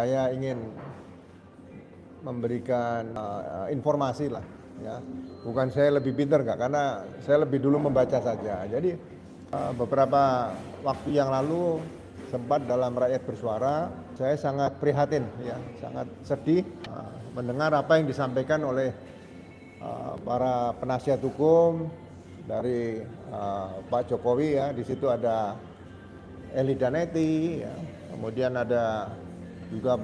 saya ingin memberikan informasi lah, ya. Bukan saya lebih pintar nggak, karena saya lebih dulu membaca saja. Jadi beberapa waktu yang lalu sempat dalam Rakyat Bersuara, saya sangat prihatin, ya, sangat sedih mendengar apa yang disampaikan oleh para penasihat hukum dari Pak Jokowi, ya. Di situ ada Eli Daneti, ya. Kemudian ada juga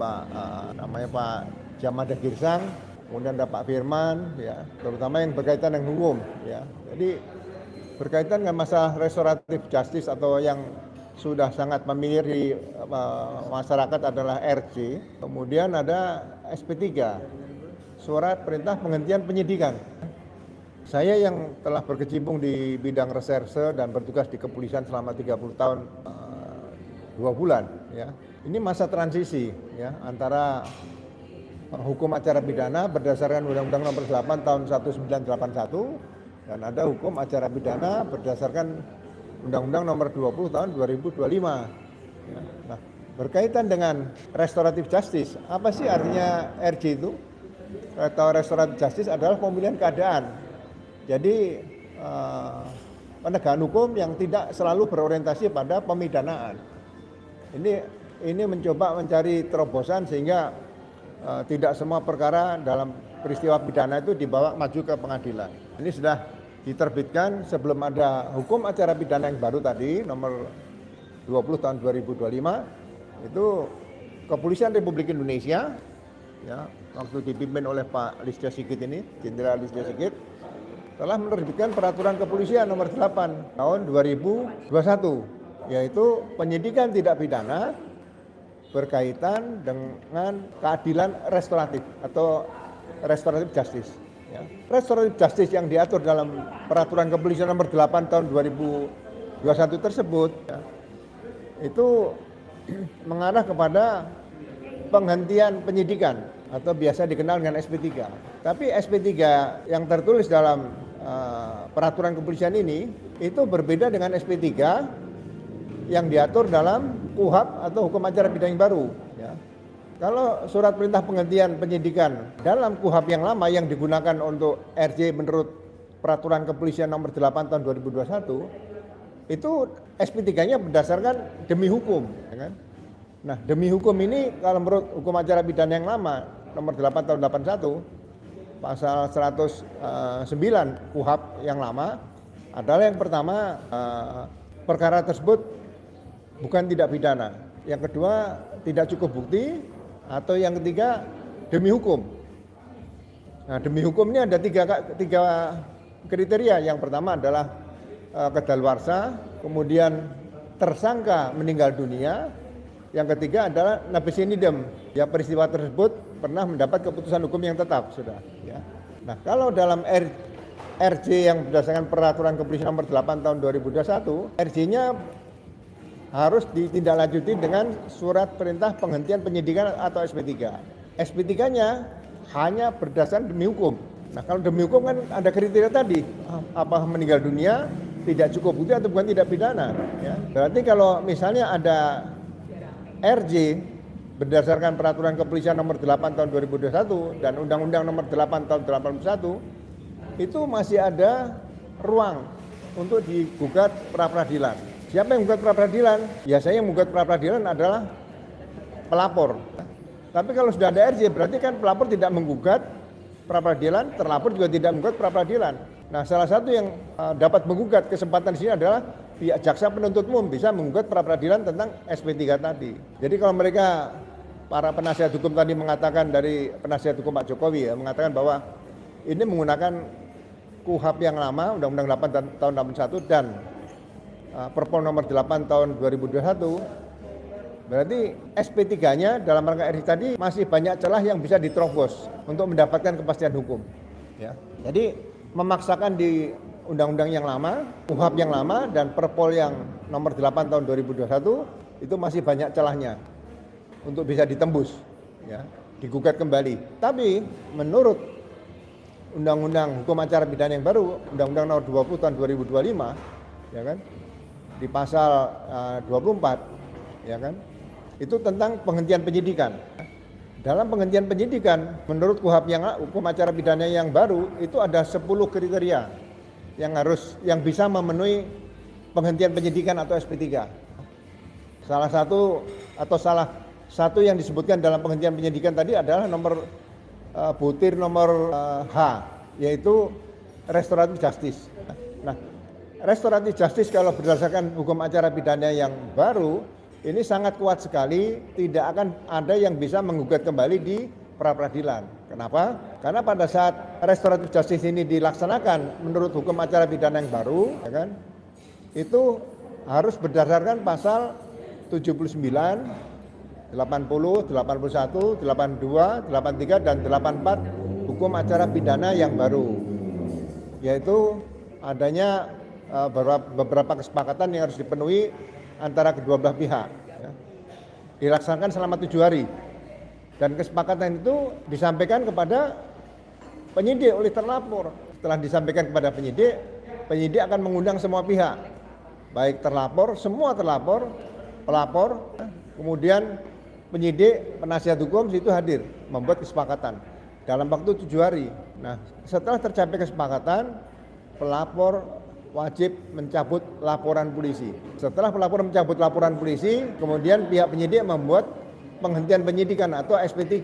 namanya Pak Jamada Girsang, kemudian ada Pak Firman, ya, terutama yang berkaitan dengan hukum, ya. Jadi berkaitan dengan masalah restoratif justice atau yang sudah sangat familiar di masyarakat adalah RJ, kemudian ada SP3, surat perintah penghentian penyidikan. Saya yang telah berkecimpung di bidang reserse dan bertugas di kepolisian selama 30 tahun 2 bulan, ya. Ini masa transisi, ya, antara hukum acara pidana berdasarkan Undang-Undang Nomor 8 Tahun 1981 dan ada hukum acara pidana berdasarkan Undang-Undang Nomor 20 Tahun 2025. Ya. Nah, berkaitan dengan restoratif justice, apa sih artinya RJ itu? Atau restoratif justice adalah pemulihan keadaan. Jadi penegakan hukum yang tidak selalu berorientasi pada pemidanaan. Ini mencoba mencari terobosan sehingga tidak semua perkara dalam peristiwa pidana itu dibawa maju ke pengadilan. Ini sudah diterbitkan sebelum ada hukum acara pidana yang baru tadi, nomor 20 tahun 2025, itu Kepolisian Republik Indonesia, ya, waktu dipimpin oleh Pak Listio Sigit ini, Jenderal Listio Sigit, telah menerbitkan peraturan kepolisian nomor 8 tahun 2021, yaitu penyidikan tidak pidana berkaitan dengan keadilan restoratif atau restoratif justice. Ya. Restoratif justice yang diatur dalam peraturan kepolisian nomor 8 tahun 2021 tersebut, ya, itu mengarah kepada penghentian penyidikan atau biasa dikenal dengan SP3. Tapi SP3 yang tertulis dalam peraturan kepolisian ini itu berbeda dengan SP3 yang diatur dalam KUHP atau hukum acara pidana yang baru, ya. Kalau surat perintah penghentian penyidikan dalam KUHP yang lama yang digunakan untuk RJ menurut peraturan kepolisian nomor 8 tahun 2021, itu SP3-nya berdasarkan demi hukum, ya kan? Nah, demi hukum ini kalau menurut hukum acara pidana yang lama nomor 8 tahun 81 pasal 109 KUHP yang lama adalah yang pertama, perkara tersebut bukan tidak pidana. Yang kedua, tidak cukup bukti, atau yang ketiga, demi hukum. Nah, demi hukum ini ada tiga kriteria. Yang pertama adalah kedaluarsa, kemudian tersangka meninggal dunia, yang ketiga adalah nabis in idem, ya, peristiwa tersebut pernah mendapat keputusan hukum yang tetap, sudah, ya. Nah, kalau dalam RJ yang berdasarkan peraturan kepolisian nomor 8 tahun 2021, RJ-nya harus ditindaklanjuti dengan surat perintah penghentian penyidikan atau SP3. SP3-nya hanya berdasarkan demi hukum. Nah, kalau demi hukum kan ada kriteria tadi, apa meninggal dunia, tidak cukup bukti atau bukan tidak pidana, ya. Berarti kalau misalnya ada RJ berdasarkan peraturan kepolisian nomor 8 tahun 2021 dan Undang-Undang nomor 8 tahun 81, itu masih ada ruang untuk digugat pra-peradilan. Siapa yang menggugat pra-peradilan? Biasanya yang menggugat pra-peradilan adalah pelapor. Tapi kalau sudah ada RJ, berarti kan pelapor tidak menggugat pra-peradilan, terlapor juga tidak menggugat pra-peradilan. Nah, salah satu yang dapat menggugat kesempatan di sini adalah pihak jaksa penuntut umum bisa menggugat pra-peradilan tentang SP3 tadi. Jadi kalau mereka, para penasihat hukum tadi mengatakan, dari penasihat hukum Pak Jokowi, ya, mengatakan bahwa ini menggunakan KUHP yang lama, Undang-Undang 8 tahun 81 dan Perpol nomor 8 tahun 2021, berarti SP3-nya dalam rangka RJ tadi masih banyak celah yang bisa diterobos untuk mendapatkan kepastian hukum, ya. Jadi memaksakan di undang-undang yang lama, KUHP yang lama dan Perpol yang nomor 8 tahun 2021 itu masih banyak celahnya untuk bisa ditembus, ya, digugat kembali. Tapi menurut Undang-Undang Hukum Acara Pidana yang baru, Undang-Undang nomor 20 tahun 2025, ya kan, di pasal 24, ya kan, itu tentang penghentian penyidikan. Dalam penghentian penyidikan, menurut hukum acara pidana yang baru itu ada 10 kriteria yang bisa memenuhi penghentian penyidikan atau SP3. Salah satu yang disebutkan dalam penghentian penyidikan tadi adalah butir nomor H, yaitu restoratif justice. Nah, restoratif justice kalau berdasarkan hukum acara pidana yang baru ini sangat kuat sekali, tidak akan ada yang bisa menggugat kembali di pra-peradilan. Kenapa? Karena pada saat restoratif justice ini dilaksanakan menurut hukum acara pidana yang baru, ya kan, itu harus berdasarkan pasal 79, 80, 81, 82, 83, dan 84 hukum acara pidana yang baru. Yaitu adanya beberapa kesepakatan yang harus dipenuhi antara kedua belah pihak, ya. Dilaksanakan selama 7 hari, dan kesepakatan itu disampaikan kepada penyidik oleh terlapor. Setelah disampaikan kepada penyidik akan mengundang semua pihak, baik terlapor, semua terlapor, pelapor, kemudian penyidik, penasihat hukum situ hadir membuat kesepakatan dalam waktu 7 hari. Nah, setelah tercapai kesepakatan, pelapor wajib mencabut laporan polisi. Setelah pelapor mencabut laporan polisi, kemudian pihak penyidik membuat penghentian penyidikan atau SP3.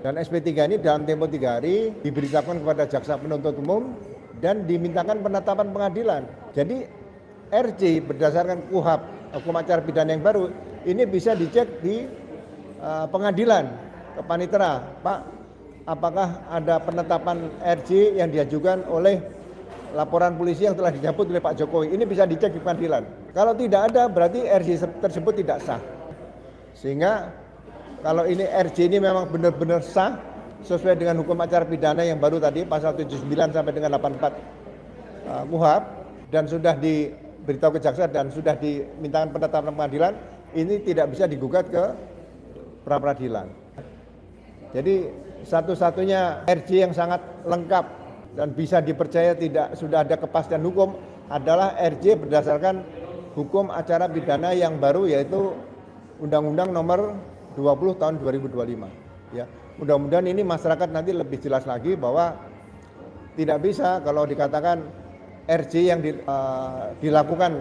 Dan SP3 ini dalam tempo 3 hari diberitakan kepada jaksa penuntut umum dan dimintakan penetapan pengadilan. Jadi RJ berdasarkan hukum acara pidana yang baru ini bisa dicek di pengadilan ke panitera. Pak, apakah ada penetapan RJ yang diajukan oleh laporan polisi yang telah dicabut oleh Pak Jokowi? Ini bisa dicek di pengadilan. Kalau tidak ada, berarti RJ tersebut tidak sah. Sehingga kalau ini RJ ini memang benar-benar sah sesuai dengan hukum acara pidana yang baru tadi pasal 79 sampai dengan 84 KUHP, dan sudah diberitahu ke jaksa dan sudah dimintakan penetapan pengadilan, ini tidak bisa digugat ke pra-peradilan. Jadi satu-satunya RJ yang sangat lengkap dan bisa dipercaya sudah ada kepastian hukum adalah RJ berdasarkan hukum acara pidana yang baru, yaitu Undang-Undang Nomor 20 Tahun 2025. Ya, mudah-mudahan ini masyarakat nanti lebih jelas lagi bahwa tidak bisa kalau dikatakan RJ yang dilakukan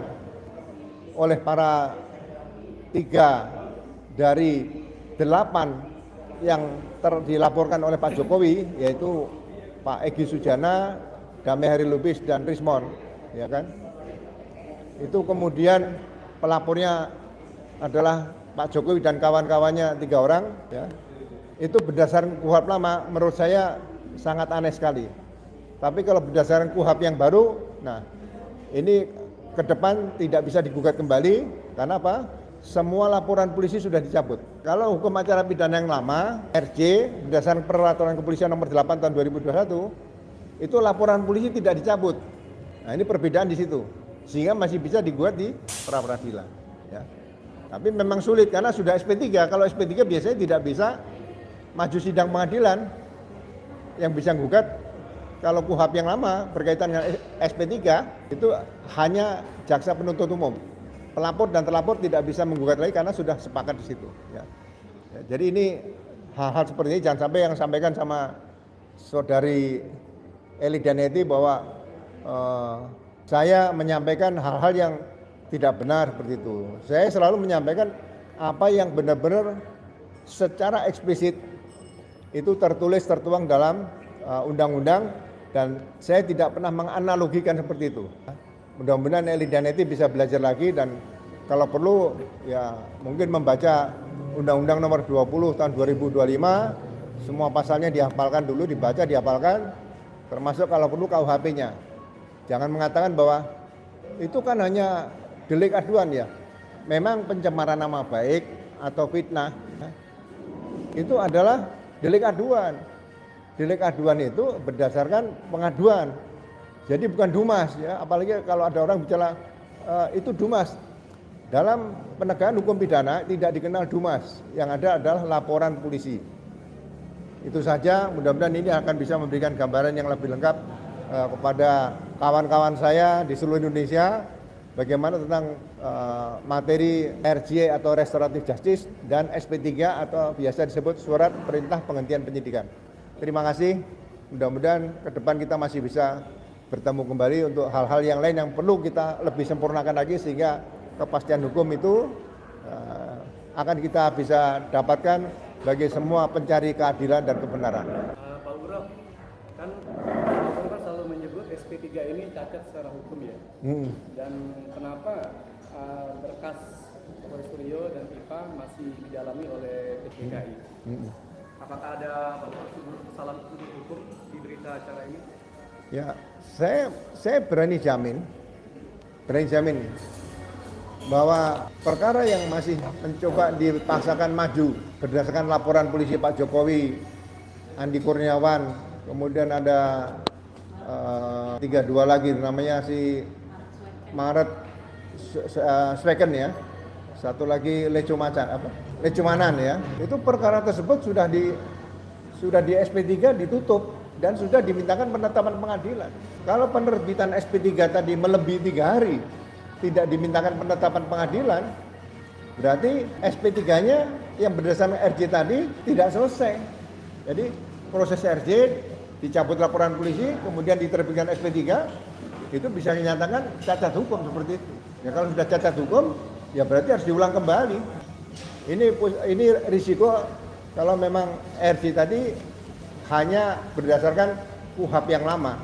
oleh para 3 dari 8 yang dilaporkan oleh Pak Jokowi, yaitu Pak Egy Sujana, Damai Hari Lubis, dan Rismon, ya kan? Itu kemudian pelapornya adalah Pak Jokowi dan kawan-kawannya 3 orang, ya. Itu berdasarkan KUHP lama, menurut saya sangat aneh sekali. Tapi kalau berdasarkan KUHP yang baru, nah ini ke depan tidak bisa digugat kembali. Karena apa? Semua laporan polisi sudah dicabut. Kalau hukum acara pidana yang lama, RJ, berdasarkan peraturan kepolisian nomor 8 tahun 2021, itu laporan polisi tidak dicabut. Nah, ini perbedaan di situ. Sehingga masih bisa digugat di pra-peradilan, ya. Tapi memang sulit karena sudah SP3. Kalau SP3 biasanya tidak bisa maju sidang pengadilan. Yang bisa gugat kalau KUHP yang lama berkaitan dengan SP3 itu hanya jaksa penuntut umum. Pelapor dan terlapor tidak bisa menggugat lagi karena sudah sepakat di situ. Ya. Ya, jadi ini hal-hal seperti ini jangan sampai yang sampaikan sama saudari Eli Daneti bahwa saya menyampaikan hal-hal yang tidak benar seperti itu. Saya selalu menyampaikan apa yang benar-benar secara eksplisit itu tertuang dalam undang-undang, dan saya tidak pernah menganalogikan seperti itu. Mudah-mudahan Eli Daneti bisa belajar lagi, dan kalau perlu ya mungkin membaca Undang-Undang Nomor 20 Tahun 2025, semua pasalnya dihafalkan dulu, dibaca, dihafalkan, termasuk kalau perlu KUHP-nya. Jangan mengatakan bahwa itu kan hanya delik aduan ya. Memang pencemaran nama baik atau fitnah itu adalah delik aduan. Delik aduan itu berdasarkan pengaduan. Jadi bukan dumas ya, apalagi kalau ada orang bicara itu dumas. Dalam penegakan hukum pidana tidak dikenal dumas, yang ada adalah laporan polisi. Itu saja, mudah-mudahan ini akan bisa memberikan gambaran yang lebih lengkap kepada kawan-kawan saya di seluruh Indonesia, bagaimana tentang materi RJ atau Restoratif Justice dan SP3 atau biasa disebut Surat Perintah Penghentian Penyidikan. Terima kasih, mudah-mudahan ke depan kita masih bisa bertemu kembali untuk hal-hal yang lain yang perlu kita lebih sempurnakan lagi sehingga kepastian hukum itu akan kita bisa dapatkan bagi semua pencari keadilan dan kebenaran. Pak Ugro, kan Pak Ugro selalu menyebut SP3 ini cacat secara hukum ya. Dan kenapa berkas Polres Rio dan IPA masih didalami oleh PPKI? Apakah ada kesalahan prosedur hukum di berita acara ini? Ya, saya berani jamin bahwa perkara yang masih mencoba dipaksakan maju berdasarkan laporan polisi Pak Jokowi, Andi Kurniawan, kemudian ada 32 lagi namanya si Maret Sweken ya, satu lagi Lecumanan ya. Itu perkara tersebut sudah di SP3 ditutup dan sudah dimintakan penetapan pengadilan. Kalau penerbitan SP3 tadi melebihi 3 hari tidak dimintakan penetapan pengadilan, berarti SP3-nya yang berdasarkan RJ tadi tidak selesai. Jadi proses RJ dicabut laporan polisi, kemudian diterbitkan SP3, itu bisa dinyatakan cacat hukum seperti itu. Ya kalau sudah cacat hukum, ya berarti harus diulang kembali. Ini risiko kalau memang RJ tadi hanya berdasarkan KUHP yang lama,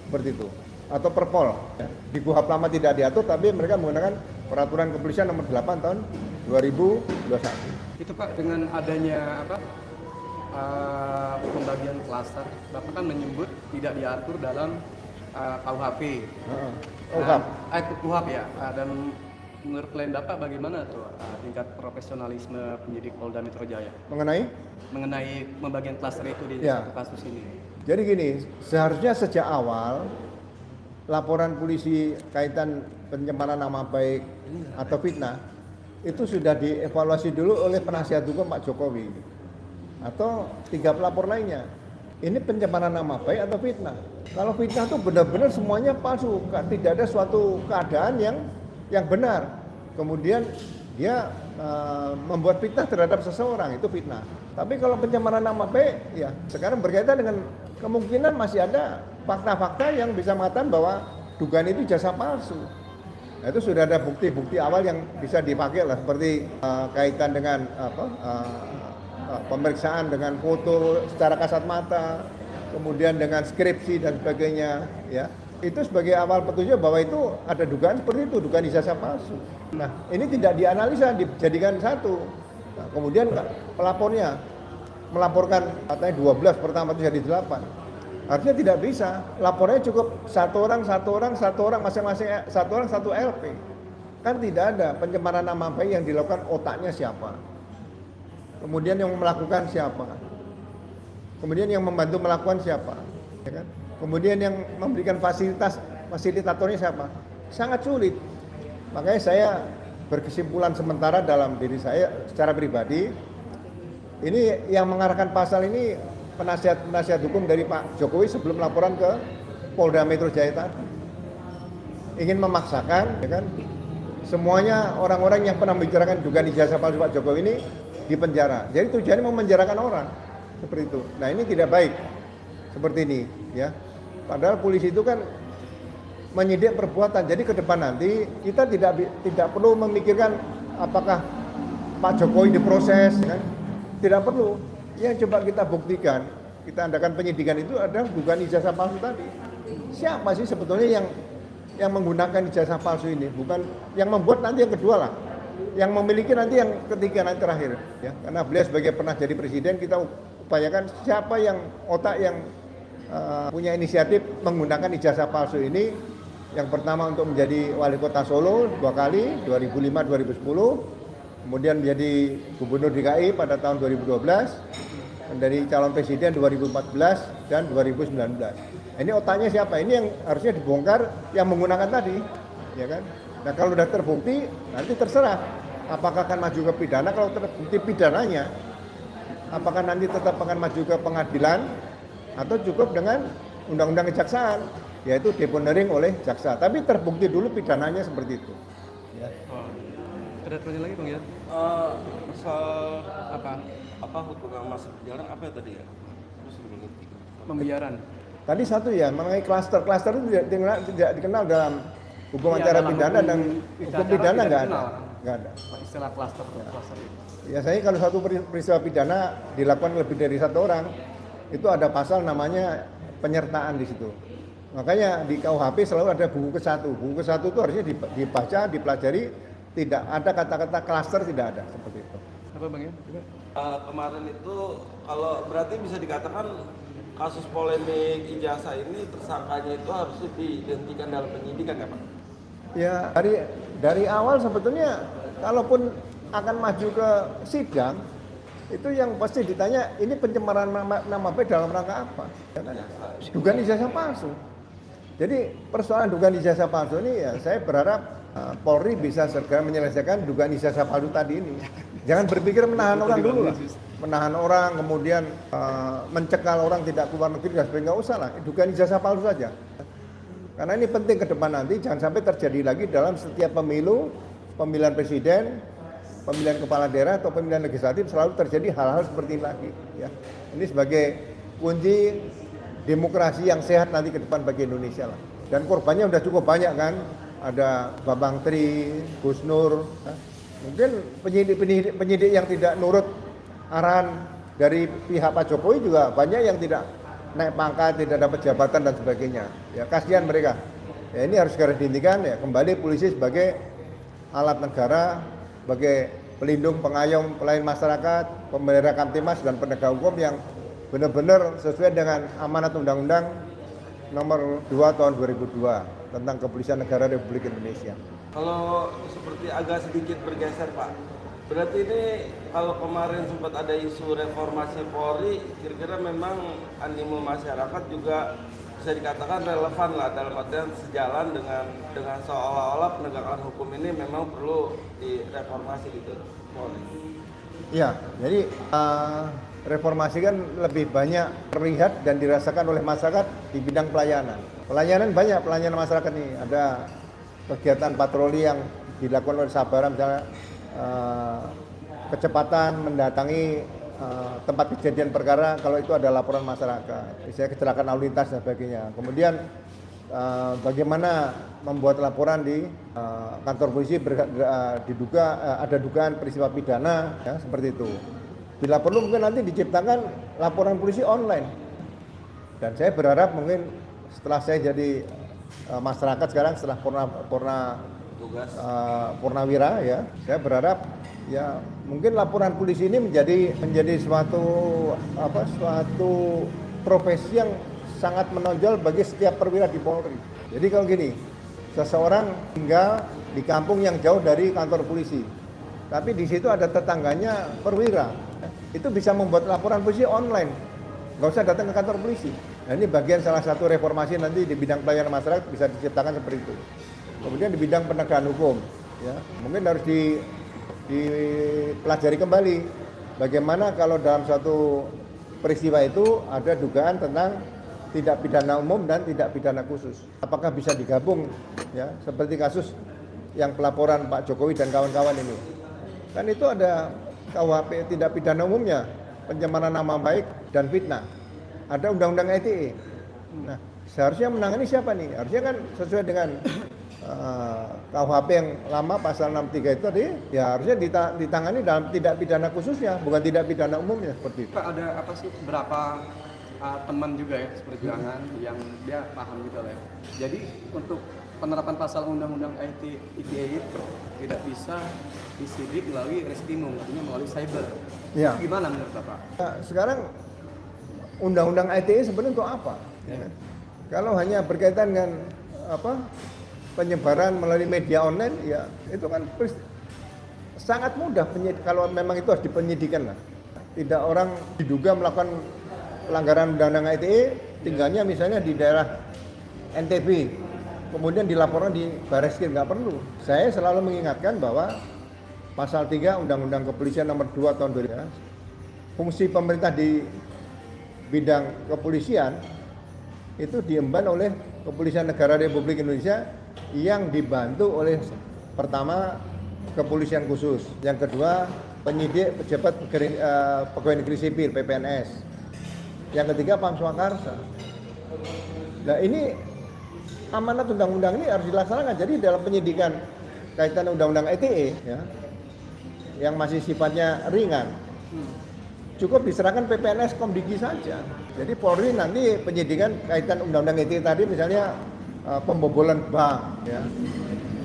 seperti itu, atau Perpol. Di KUHP lama tidak diatur, tapi mereka menggunakan Peraturan Kepolisian Nomor 8 tahun 2021. Itu Pak, dengan adanya pembagian klaster, Bapak kan menyebut tidak diatur dalam KUHP. KUHP ya. Dan menurut klien Bapak bagaimana tuh tingkat profesionalisme penyidik Polda Metro Jaya mengenai pembagian klaster itu di satu kasus ini? Jadi gini, seharusnya sejak awal laporan polisi kaitan pencemaran nama baik atau fitnah itu sudah dievaluasi dulu oleh penasihat hukum Pak Jokowi atau 3 pelapor lainnya. Ini pencemaran nama baik atau fitnah? Kalau fitnah itu benar-benar semuanya palsu, tidak ada suatu keadaan yang benar. Kemudian dia membuat fitnah terhadap seseorang, itu fitnah. Tapi kalau pencemaran nama baik, ya sekarang berkaitan dengan kemungkinan masih ada fakta-fakta yang bisa mengatakan bahwa dugaan itu jasa palsu. Nah, itu sudah ada bukti-bukti awal yang bisa dipakai lah, seperti kaitan dengan pemeriksaan dengan foto secara kasat mata, kemudian dengan skripsi dan sebagainya, ya. Itu sebagai awal petunjuk bahwa itu ada dugaan seperti itu, dugaan ijazah palsu. Nah, ini tidak dianalisa, dijadikan satu. Nah, kemudian pelapornya melaporkan katanya 12, pertama itu jadi 8. Harusnya tidak bisa, lapornya cukup satu orang, masing-masing satu orang satu LP. Kan tidak ada pencemaran nama baik yang dilakukan otaknya siapa. Kemudian yang melakukan siapa. Kemudian yang membantu melakukan siapa. Ya kan? Kemudian yang memberikan fasilitatornya siapa? Sangat sulit. Makanya saya berkesimpulan sementara dalam diri saya secara pribadi, ini yang mengarahkan pasal ini penasihat hukum dari Pak Jokowi sebelum laporan ke Polda Metro Jaya tadi. Ingin memaksakan, ya kan, semuanya orang-orang yang pernah membicarakan dugaan ijazah palsu Pak Jokowi ini dipenjara. Jadi tujuannya memenjarakan orang seperti itu. Nah, ini tidak baik seperti ini, ya. Padahal polisi itu kan menyidik perbuatan. Jadi ke depan nanti kita tidak perlu memikirkan apakah Pak Jokowi diproses, kan? Tidak perlu. Yang coba kita buktikan, kita adakan penyidikan itu adalah dugaan ijazah palsu tadi. Siapa sih sebetulnya yang menggunakan ijazah palsu ini? Bukan yang membuat nanti yang kedua lah. Yang memiliki nanti yang ketiga, nanti terakhir. Ya, karena beliau sebagai pernah jadi presiden, kita upayakan siapa yang otak yang punya inisiatif menggunakan ijazah palsu ini. Yang pertama untuk menjadi wali kota Solo 2 kali, 2005-2010, kemudian menjadi gubernur DKI pada tahun 2012, dan dari calon presiden 2014 dan 2019. Ini otaknya siapa? Ini yang harusnya dibongkar yang menggunakan tadi, ya kan? Nah, kalau sudah terbukti, nanti terserah apakah akan maju ke pidana. Kalau terbukti pidananya, apakah nanti tetap akan maju ke pengadilan atau cukup dengan undang-undang kejaksaan. yaitu deponering oleh jaksa. Tapi terbukti dulu pidananya seperti itu. Ya. Oh. Ada pertanyaan lagi Bang ya? Soal apa hukum yang masuk jalan apa ya tadi ya? Terus belum ngerti. Pembiaran. Tadi satu ya mengenai klaster itu tidak dikenal dalam hukum Iya, acara dalam pidana hukum dan pidana hukum pidana tidak nggak ada, dikenal. nggak ada. Istilah klaster itu. Biasanya kalau satu peristiwa pidana dilakukan lebih dari satu orang, itu ada pasal namanya penyertaan di situ. Makanya di KUHP selalu ada buku ke-1. Buku ke-1 itu harusnya dibaca, dipelajari, tidak ada kata-kata klaster, tidak ada seperti itu. Apa Bang ya? Kemarin itu kalau berarti bisa dikatakan kasus polemik ijazah ini tersangkanya itu harus dihentikan dalam penyidikan ya Pak? Ya dari awal sebetulnya kalaupun akan maju ke sidang itu yang pasti ditanya ini pencemaran nama baik dalam rangka apa? Ya kan? Dugaan ijazah palsu. Jadi persoalan dugaan ijazah palsu ini ya saya berharap Polri bisa segera menyelesaikan dugaan ijazah palsu tadi ini. Jangan berpikir menahan orang dulu lah. Menahan orang, kemudian mencekal orang tidak keluar negeri dan sebagainya, nggak usah lah. Dugaan ijazah palsu saja. Karena ini penting ke depan nanti, jangan sampai terjadi lagi dalam setiap pemilu, pemilihan presiden, pemilihan kepala daerah atau pemilihan legislatif selalu terjadi hal-hal seperti ini lagi. Ya. Ini sebagai kunci demokrasi yang sehat nanti ke depan bagi Indonesia lah. Dan korbannya udah cukup banyak kan, ada Bambang Tri, Gus Nur, ya. Mungkin penyidik yang tidak nurut arahan dari pihak Pak Jokowi juga banyak yang tidak naik pangkat, tidak dapat jabatan dan sebagainya. Ya kasihan mereka. Ya ini harus segera dihentikan ya. Kembali polisi sebagai alat negara, sebagai pelindung, pengayom, pelayan masyarakat, pemelihara Kamtimas dan penegak hukum yang benar-benar sesuai dengan amanat Undang-Undang Nomor 2 Tahun 2002 tentang Kepolisian Negara Republik Indonesia. Kalau seperti agak sedikit bergeser Pak, berarti ini kalau kemarin sempat ada isu reformasi Polri, kira-kira memang animo masyarakat juga bisa dikatakan relevan lah dalam artian sejalan dengan seolah-olah penegakan hukum ini memang perlu direformasi gitu Polri. Iya, jadi reformasi kan lebih banyak terlihat dan dirasakan oleh masyarakat di bidang pelayanan. Pelayanan banyak, pelayanan masyarakat nih. Ada kegiatan patroli yang dilakukan oleh Sabara misalnya kecepatan mendatangi tempat kejadian perkara kalau itu ada laporan masyarakat, misalnya kecelakaan lalu lintas dan sebagainya. Kemudian bagaimana membuat laporan di kantor polisi diduga ada dugaan peristiwa pidana, ya, seperti itu. Bila perlu mungkin nanti diciptakan laporan polisi online. Dan saya berharap mungkin setelah saya jadi masyarakat sekarang setelah purnawira ya, saya berharap ya mungkin laporan polisi ini menjadi suatu profesi yang sangat menonjol bagi setiap perwira di Polri. Jadi kalau gini, seseorang tinggal di kampung yang jauh dari kantor polisi, tapi di situ ada tetangganya perwira, itu bisa membuat laporan polisi online, nggak usah datang ke kantor polisi. Nah ini bagian salah satu reformasi nanti di bidang pelayanan masyarakat bisa diciptakan seperti itu. Kemudian di bidang penegakan hukum, ya mungkin harus dipelajari kembali bagaimana kalau dalam suatu peristiwa itu ada dugaan tentang tidak pidana umum dan tidak pidana khusus. Apakah bisa digabung, ya seperti kasus yang pelaporan Pak Jokowi dan kawan-kawan ini. Kan itu ada KUHP tidak pidana umumnya, pencemaran nama baik dan fitnah. Ada undang-undang ITE. Nah, seharusnya menangani siapa nih? Harusnya kan sesuai dengan KUHP yang lama pasal 63 itu tadi, ya harusnya ditangani dalam tidak pidana khususnya, bukan tidak pidana umumnya seperti itu. Pak ada apa sih berapa teman juga ya seperjuangan yang dia paham gitu lah ya. Jadi untuk penerapan pasal undang-undang ITE itu tidak bisa disidik melalui reskrimum, artinya melalui cyber. Ya. Gimana menurut Bapak? Nah, sekarang undang-undang ITE sebenarnya untuk apa? Ya. Kalau hanya berkaitan dengan penyebaran melalui media online, ya itu kan sangat mudah kalau memang itu harus dipenyidikan lah. Tidak orang diduga melakukan pelanggaran undang-undang ITE, tinggalnya misalnya di daerah NTB, kemudian dilaporkan di Barreskrim, nggak perlu. Saya selalu mengingatkan bahwa pasal 3 Undang-Undang Kepolisian Nomor 2 Tahun 2000, fungsi pemerintah di bidang kepolisian itu diemban oleh Kepolisian Negara Republik Indonesia yang dibantu oleh pertama kepolisian khusus, yang kedua penyidik pejabat pegawai negeri sipil PPNS, yang ketiga Pam Swakarsa. Nah ini amanat undang-undang ini harus dilaksanakan. Jadi dalam penyidikan kaitan undang-undang ITE ya, yang masih sifatnya ringan, cukup diserahkan PPNS Komdigi saja. Jadi Polri nanti penyidikan kaitan undang-undang ITE tadi misalnya pembobolan bank, ya,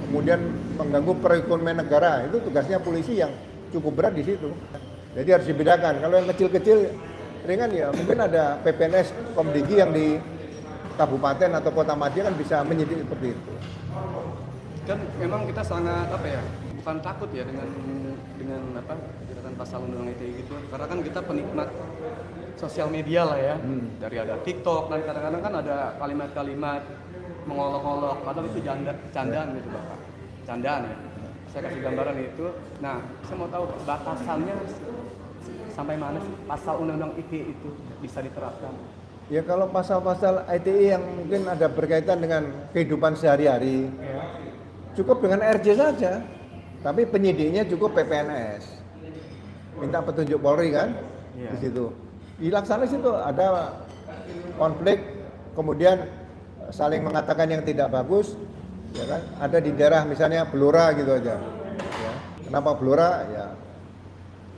kemudian mengganggu perekonomian negara, itu tugasnya polisi yang cukup berat di situ. Jadi harus dibedakan. Kalau yang kecil-kecil ringan ya mungkin ada PPNS Komdigi yang di kabupaten atau kota Madia kan bisa menyidik seperti itu. Kan memang kita sangat bukan takut ya dengan jebakan pasal undang-undang ITE gitu, karena kan kita penikmat sosial media lah ya, dari ada TikTok dan kadang-kadang kan ada kalimat-kalimat mengolok-olok, padahal itu candaan gitu Bapak, candaan ya. Saya kasih gambaran itu. Nah, saya mau tahu batasannya sampai mana sih pasal undang-undang ITE itu bisa diterapkan? Ya kalau pasal-pasal ITE yang mungkin ada berkaitan dengan kehidupan sehari-hari, Ya. cukup dengan RJ saja, tapi penyidiknya cukup PPNS. Minta petunjuk Polri kan, Iya. di situ. Dilaksanakan situ ada konflik, kemudian saling mengatakan yang tidak bagus, ya kan? Ada di daerah misalnya Blora gitu aja. Ya. Kenapa Blora? Ya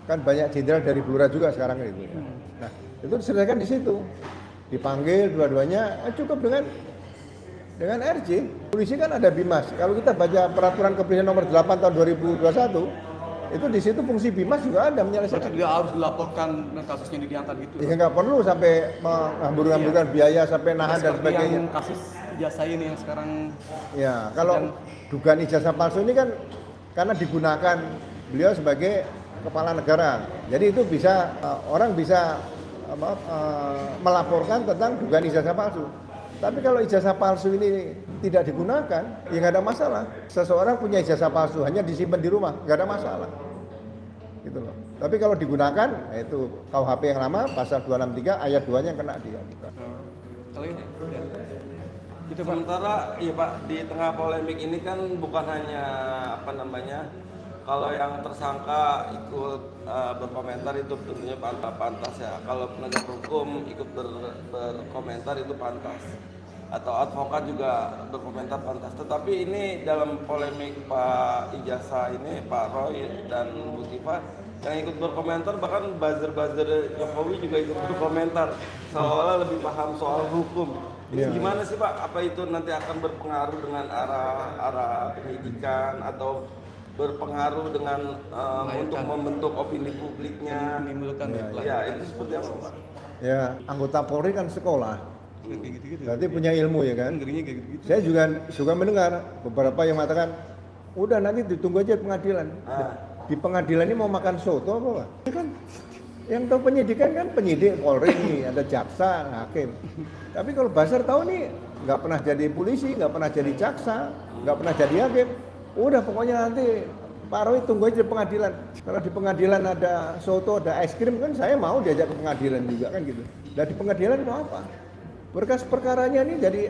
kan banyak jenderal dari Blora juga sekarang gitu. Ya. Nah itu diselesaikan di situ. Dipanggil dua-duanya, cukup dengan RJ. Polisi kan ada Bimas. Kalau kita baca peraturan kepolisian nomor 8 tahun 2021, itu di situ fungsi Bimas juga ada menyelesaikan. Berarti dia harus dilaporkan kasusnya diangkat gitu. Ya nggak perlu sampai menghambur-hamburkan biaya sampai nahan dan Seperti sebagainya. yang kasus jasa ini yang sekarang. Ya kalau dugaan ijazah palsu ini kan karena digunakan beliau sebagai kepala negara. Jadi itu bisa orang bisa melaporkan tentang dugaan ijazah palsu. Tapi kalau ijazah palsu ini tidak digunakan, ya nggak ada masalah. Seseorang punya ijazah palsu hanya disimpan di rumah, nggak ada masalah. Gitu loh. Tapi kalau digunakan, itu KUHP yang lama, pasal 263 ayat 2-nya yang kena dia. Kalau ini, ya. Itu sementara, iya Pak, di tengah polemik ini kan bukan hanya kalau yang tersangka ikut berkomentar itu tentunya pantas ya. Kalau penegak hukum ikut berkomentar itu pantas. Atau advokat juga berkomentar pantas. Tetapi ini dalam polemik Pak Ijazah ini, Pak Roy dan Bu Tifa yang ikut berkomentar, bahkan buzzer-buzzer Jokowi juga ikut berkomentar seolah lebih paham soal hukum. Ini gimana sih Pak? Apa itu nanti akan berpengaruh dengan arah penyidikan atau berpengaruh dengan untuk membentuk opini publiknya? Menimbulkan Ya, itu seperti apa Pak? Ya, anggota Polri kan sekolah. gitu. Berarti punya ilmu ya kan? Ngerinya kayak gitu. Saya juga suka mendengar beberapa yang mengatakan, udah nanti ditunggu aja pengadilan. Di pengadilan ini mau makan soto apa Pak? Ya kan, yang tahu penyidikan kan penyidik Polri, ada jaksa, hakim. Tapi kalau Basar tahu nih, nggak pernah jadi polisi, nggak pernah jadi jaksa, nggak pernah jadi hakim. Udah pokoknya nanti Pak Roy tunggu aja di pengadilan. Kalau di pengadilan ada soto, ada es krim kan saya mau diajak ke pengadilan juga kan gitu. Dan di pengadilan mau apa? Berkas perkaranya ini dari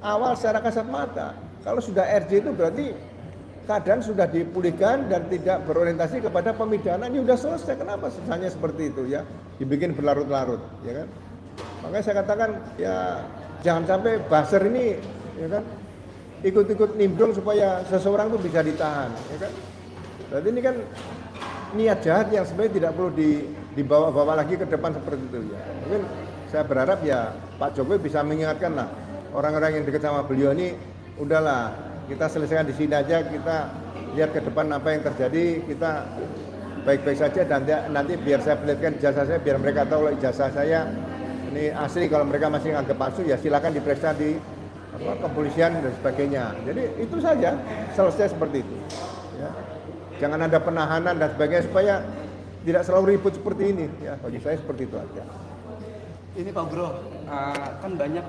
awal secara kasat mata. Kalau sudah RJ itu berarti keadaan sudah dipulihkan dan tidak berorientasi kepada pemidanaan. Ini sudah selesai. Kenapa hanya seperti itu ya? Dibikin berlarut-larut, ya kan? Makanya saya katakan ya jangan sampai buzzer ini, ya kan, ikut-ikut nimbrung supaya seseorang itu bisa ditahan, ya kan? Berarti ini kan niat jahat yang sebenarnya tidak perlu dibawa-bawa lagi ke depan seperti itu ya. Mungkin saya berharap ya Pak Jokowi bisa mengingatkan lah orang-orang yang dekat sama beliau ini, udahlah kita selesaikan di sini aja, kita lihat ke depan apa yang terjadi, kita baik-baik saja dan nanti biar saya perlihatkan ijazah saya, biar mereka tahu kalau ijazah saya ini asli. Kalau mereka masih nganggap palsu ya silakan diperiksa di kepolisian dan sebagainya. Jadi itu saja, selesai seperti itu. Ya. Jangan ada penahanan dan sebagainya supaya tidak selalu ribut seperti ini. Ya, bagi saya seperti itu aja. Ini Pak Bro, kan banyak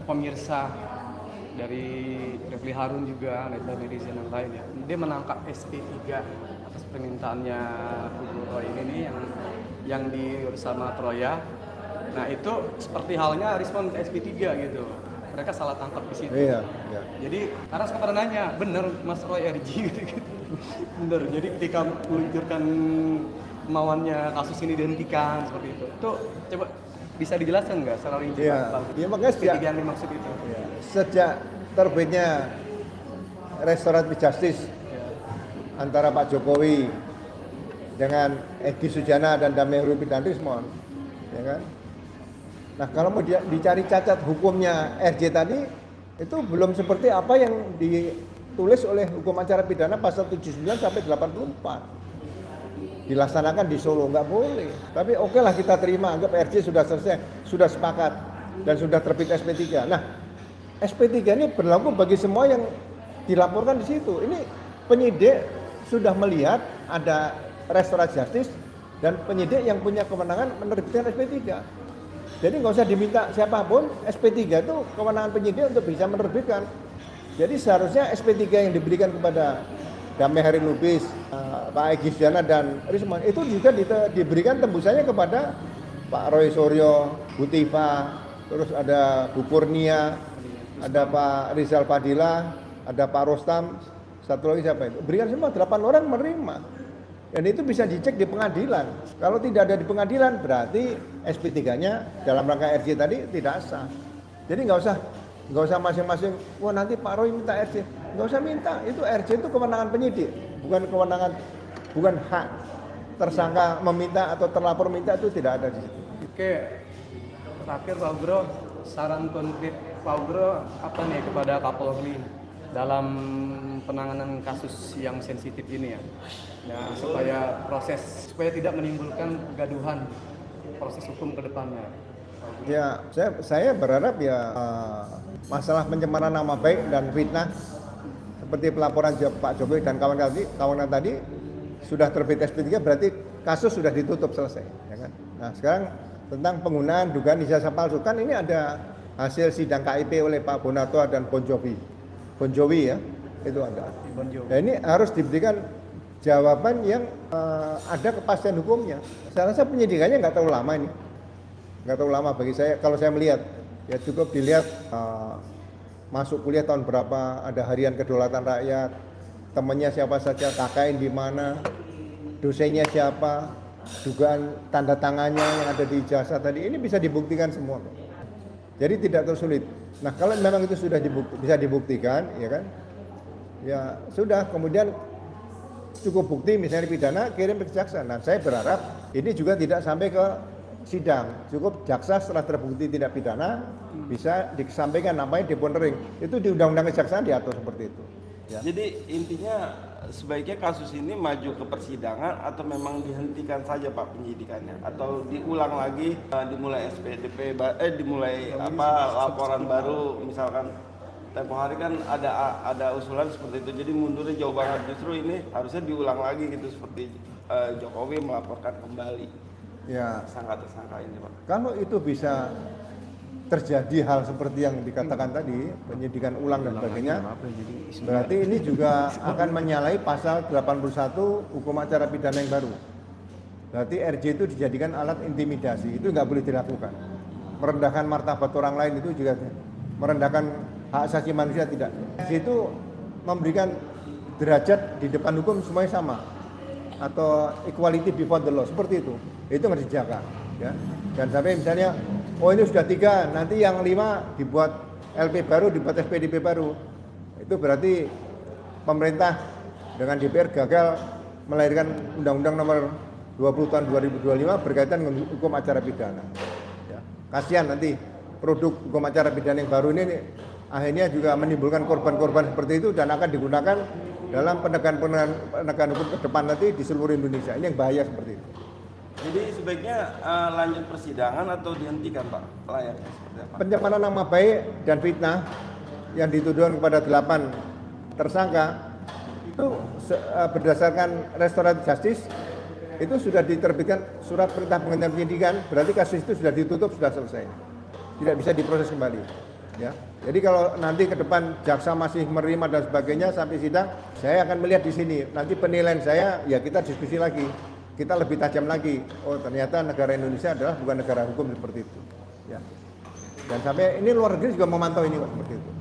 pemirsa dari Refli Harun juga, netizen yang lain ya. Dia menangkap SP3 atas permintaannya Bu Roy ini nih yang di bersama Troya. Nah itu seperti halnya respon ke SP3 gitu. mereka salah tangkap di situ. Iya, iya. Jadi karena saya pernah nanya, bener Mas Roy RG gitu. Bener. Jadi ketika meluncurkan kemauannya kasus ini dihentikan seperti itu coba bisa dijelaskan nggak secara rinci? Iya. Iya, makanya SP3 yang dimaksud itu. ya, sejak terbitnya restoratif justice antara Pak Jokowi dengan Egy Sujana dan Damai Rupin Rismon, ya kan? Nah, kalau mau dicari cacat hukumnya RJ tadi, itu belum seperti apa yang ditulis oleh hukum acara pidana pasal 79 sampai 84. Dilaksanakan di Solo, nggak boleh. Tapi oke lah kita terima, anggap RJ sudah selesai, sudah sepakat, dan sudah terbit SP3. Nah, SP3 ini berlaku bagi semua yang dilaporkan di situ. Ini penyidik sudah melihat ada restoratif justice dan penyidik yang punya kewenangan menerbitkan SP3. Jadi nggak usah diminta siapapun, SP3 itu kewenangan penyidik untuk bisa menerbitkan. Jadi seharusnya SP3 yang diberikan kepada Damai Hari Lubis, Pak Egy Sujana dan Rismon itu juga diberikan tembusannya kepada Pak Roy Suryo, Bu Tifa, terus ada Bu Kurnia, ada Pak Rizal Fadila, ada Pak Rostam, satu lagi siapa itu? Berikan semua, 8 orang menerima. Dan itu bisa dicek di pengadilan. Kalau tidak ada di pengadilan, berarti SP3-nya dalam rangka RJ tadi tidak sah. Jadi nggak usah masing-masing, wah nanti Pak Roy minta RJ. Nggak usah minta, itu RJ itu kewenangan penyidik, bukan hak tersangka meminta atau terlapor minta, itu tidak ada di situ. Oke, terakhir Pak Bro, saran konkret Pak Bro apa nih kepada Kapolri dalam penanganan kasus yang sensitif ini ya, supaya tidak menimbulkan kegaduhan proses hukum ke depannya. Ya, saya berharap ya masalah pencemaran nama baik dan fitnah seperti pelaporan Pak Jokowi dan kawan-kawan tadi sudah terbit SP3, berarti kasus sudah ditutup selesai, ya kan? Nah, sekarang tentang penggunaan dugaan ijazah palsu, kan ini ada hasil sidang KIP oleh Pak Bonatua dan Bon Jovi ya, itu ada. Nah, ini harus diberikan jawaban yang ada kepastian hukumnya. Saya rasa penyidikannya nggak terlalu lama ini, nggak terlalu lama bagi saya. Kalau saya melihat, ya cukup dilihat masuk kuliah tahun berapa, ada harian kedaulatan rakyat, temannya siapa saja, KKN di mana, dosennya siapa, dugaan tanda tangannya yang ada di ijazah tadi, ini bisa dibuktikan semua. Jadi tidak tersulit. Nah, kalau memang itu sudah bisa dibuktikan, ya kan? Ya sudah, kemudian cukup bukti misalnya pidana, kirim ke jaksa. Nah, saya berharap ini juga tidak sampai ke sidang. Cukup jaksa setelah terbukti tidak pidana bisa disampaikan namanya deponering. Itu di Undang-Undang Kejaksaan diatur seperti itu. Ya. Jadi intinya sebaiknya kasus ini maju ke persidangan atau memang dihentikan saja Pak penyidikannya, atau diulang lagi, dimulai SPDP, dimulai laporan baru, misalkan tempo hari kan ada usulan seperti itu, jadi mundurnya jauh banget. Justru ini harusnya diulang lagi gitu, seperti Jokowi melaporkan kembali Ya, tersangka ini Pak. kalau itu bisa terjadi hal seperti yang dikatakan tadi, penyidikan ulang dan sebagainya, berarti ini juga akan menyalahi pasal 81 hukum acara pidana yang baru. Berarti RJ itu dijadikan alat intimidasi, itu nggak boleh dilakukan. Merendahkan martabat orang lain itu juga merendahkan hak asasi manusia, tidak. RJ itu memberikan derajat di depan hukum semuanya sama, atau equality before the law, seperti itu harus dijaga, ya. Dan sampai misalnya, oh ini sudah 3, nanti yang 5 dibuat LP baru, dibuat SPDP baru, itu berarti pemerintah dengan DPR gagal melahirkan Undang-Undang Nomor 20 tahun 2025 berkaitan dengan hukum acara pidana. Ya. Kasihan nanti produk hukum acara pidana yang baru ini akhirnya juga menimbulkan korban-korban seperti itu dan akan digunakan dalam penegakan hukum ke depan nanti di seluruh Indonesia. Ini yang bahaya seperti itu. Jadi sebaiknya lanjut persidangan atau dihentikan Pak layaknya seperti apa? Pencemaran nama baik dan fitnah yang dituduhkan kepada 8 tersangka itu berdasarkan restoratif justice itu sudah diterbitkan surat perintah penghentian penyidikan, berarti kasus itu sudah ditutup, sudah selesai, tidak bisa diproses kembali, ya. Jadi kalau nanti ke depan jaksa masih menerima dan sebagainya sampai sidang, saya akan melihat di sini nanti penilaian saya, ya kita diskusi lagi, kita lebih tajam lagi. Oh ternyata negara Indonesia adalah bukan negara hukum seperti itu, ya. Dan sampai ini luar negeri juga memantau ini Pak, seperti itu.